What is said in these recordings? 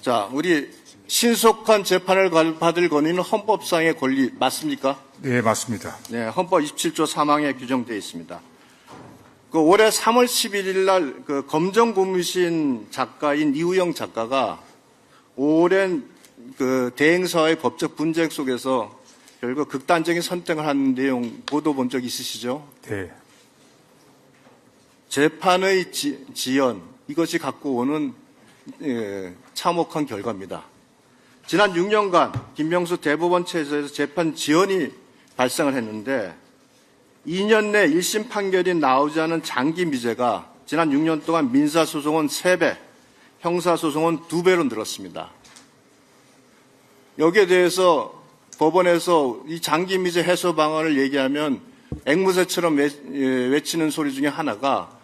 자, 우리 신속한 재판을 받을 권리는 헌법상의 권리 맞습니까? 네, 맞습니다. 네, 헌법 27조 3항에 규정되어 있습니다. 그 올해 3월 11일 날 그 검정고무신 작가인 이우영 작가가 오랜 그 대행사의 법적 분쟁 속에서 결국 극단적인 선택을 한 내용 보도 본 적 있으시죠? 네. 재판의 지연, 이것이 갖고 오는 참혹한 결과입니다. 지난 6년간 김명수 대법원 체제에서 재판 지연이 발생을 했는데 2년 내 1심 판결이 나오지 않은 장기 미제가 지난 6년 동안 민사소송은 3배, 형사소송은 2배로 늘었습니다. 여기에 대해서 법원에서 이 장기 미제 해소 방안을 얘기하면 앵무새처럼 외치는 소리 중에 하나가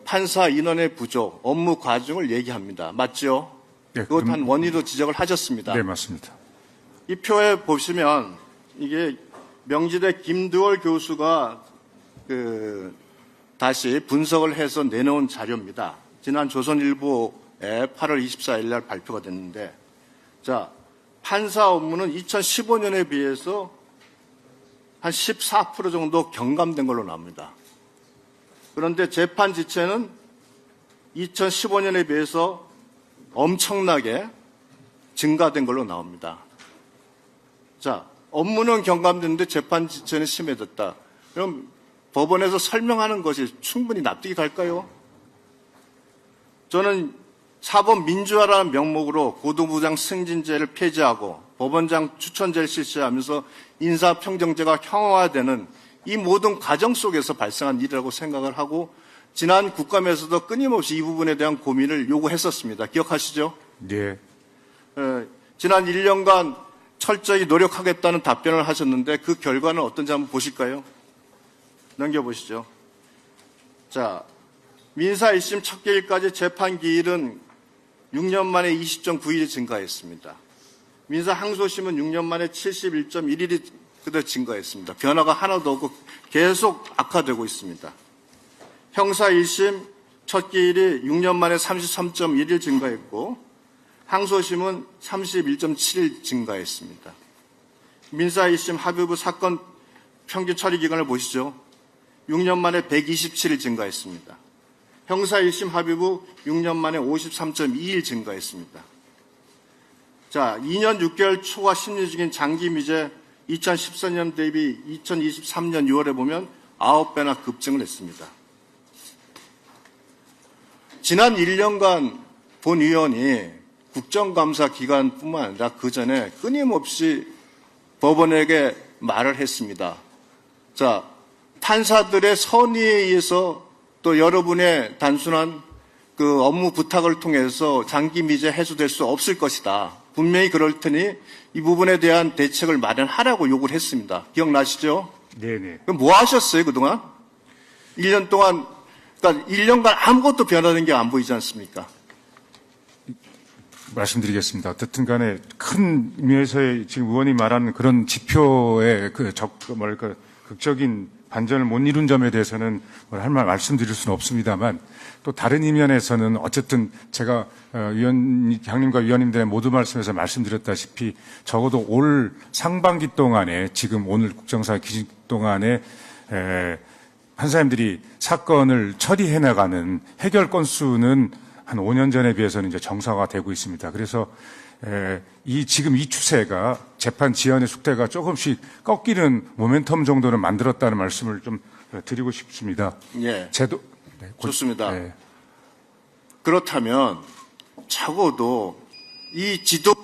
판사 인원의 부족, 업무 과중을 얘기합니다. 맞죠? 네, 그것 한 원인으로 지적을 하셨습니다. 네, 맞습니다. 이 표에 보시면 이게 명지대 김두월 교수가 다시 분석을 해서 내놓은 자료입니다. 지난 조선일보에 8월 24일 날 발표가 됐는데, 자, 판사 업무는 2015년에 비해서 한 14% 정도 경감된 걸로 나옵니다. 그런데 재판 지체는 2015년에 비해서 엄청나게 증가된 걸로 나옵니다. 자, 업무는 경감됐는데 재판 지체는 심해졌다. 그럼 법원에서 설명하는 것이 충분히 납득이 갈까요? 저는 사법 민주화라는 명목으로 고등부장 승진제를 폐지하고 법원장 추천제를 실시하면서 인사평정제가 형화되는 이 모든 과정 속에서 발생한 일이라고 생각을 하고 지난 국감에서도 끊임없이 이 부분에 대한 고민을 요구했었습니다. 기억하시죠? 네. 지난 1년간 철저히 노력하겠다는 답변을 하셨는데 그 결과는 어떤지 한번 보실까요? 넘겨보시죠. 자, 민사 1심 첫 개일까지 재판 기일은 6년 만에 20.9일이 증가했습니다. 민사 항소심은 6년 만에 71.1일이 그대로 증가했습니다. 변화가 하나도 없고 계속 악화되고 있습니다. 형사 1심 첫 기일이 6년 만에 33.1일 증가했고 항소심은 31.7일 증가했습니다. 민사 1심 합의부 사건 평균 처리 기간을 보시죠. 6년 만에 127일 증가했습니다. 형사 1심 합의부 6년 만에 53.2일 증가했습니다. 자, 2년 6개월 초과 심리 중인 장기 미제 2014년 대비 2023년 6월에 보면 9배나 급증을 했습니다. 지난 1년간 본 의원이 국정감사 기간뿐만 아니라 그 전에 끊임없이 법원에게 말을 했습니다. 자, 판사들의 선의에 의해서 또 여러분의 단순한 그 업무 부탁을 통해서 장기 미제 해소될 수 없을 것이다. 분명히 그럴 테니 이 부분에 대한 대책을 마련하라고 요구를 했습니다. 기억나시죠? 네네. 그럼 뭐 하셨어요, 그동안? 1년 동안, 그러니까 1년간 아무것도 변화된 게 안 보이지 않습니까? 말씀드리겠습니다. 어쨌든 간에 큰 의미에서의 지금 의원이 말하는 그런 지표의 극적인 반전을 못 이룬 점에 대해서는 할 말 말씀드릴 수는 없습니다만 또 다른 이면에서는 어쨌든 제가 장님과 위원님들의 모두 말씀에서 말씀드렸다시피 적어도 올 상반기 동안에 지금 오늘 국정사 기식 동안에 판사님들이 사건을 처리해 나가는 해결 건수는 한 5년 전에 비해서는 이제 정상화가 되고 있습니다. 그래서 지금 이 추세가 재판 지연의 속도가 조금씩 꺾이는 모멘텀 정도는 만들었다는 말씀을 좀 드리고 싶습니다. 예. 제도 네, 좋습니다. 네. 그렇다면 적어도 이 지도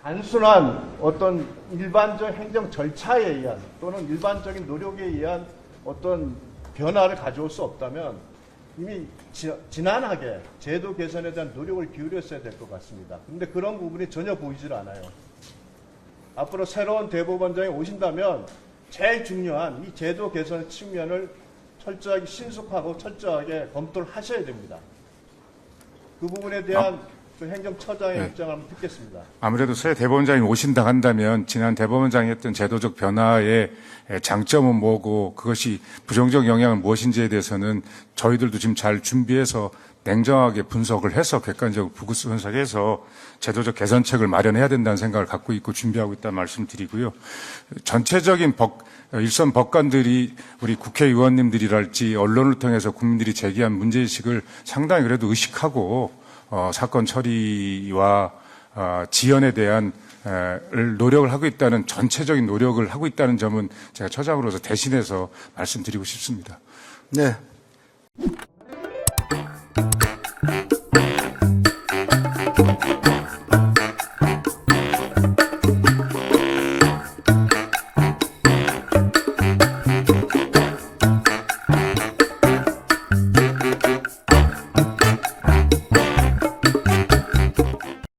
단순한 어떤 일반적 행정 절차에 의한 또는 일반적인 노력에 의한 어떤 변화를 가져올 수 없다면 이미 지난하게 제도 개선에 대한 노력을 기울였어야 될 것 같습니다. 그런데 그런 부분이 전혀 보이질 않아요. 앞으로 새로운 대법원장이 오신다면 제일 중요한 이 제도 개선 측면을 철저하게 신속하고 철저하게 검토를 하셔야 됩니다. 그 부분에 대한 그 행정처장의 네. 입장을 한번 듣겠습니다. 아무래도 새 대법원장이 오신다 한다면 지난 대법원장이 했던 제도적 변화의 장점은 뭐고 그것이 부정적 영향은 무엇인지에 대해서는 저희들도 지금 잘 준비해서 냉정하게 분석을 해서 객관적으로 분석해서 제도적 개선책을 마련해야 된다는 생각을 갖고 있고 준비하고 있다는 말씀 드리고요. 전체적인 일선 법관들이 우리 국회의원님들이랄지 언론을 통해서 국민들이 제기한 문제의식을 상당히 그래도 의식하고 사건 처리와 지연에 대한 노력을 하고 있다는 전체적인 노력을 하고 있다는 점은 제가 처장으로서 대신해서 말씀드리고 싶습니다. 네.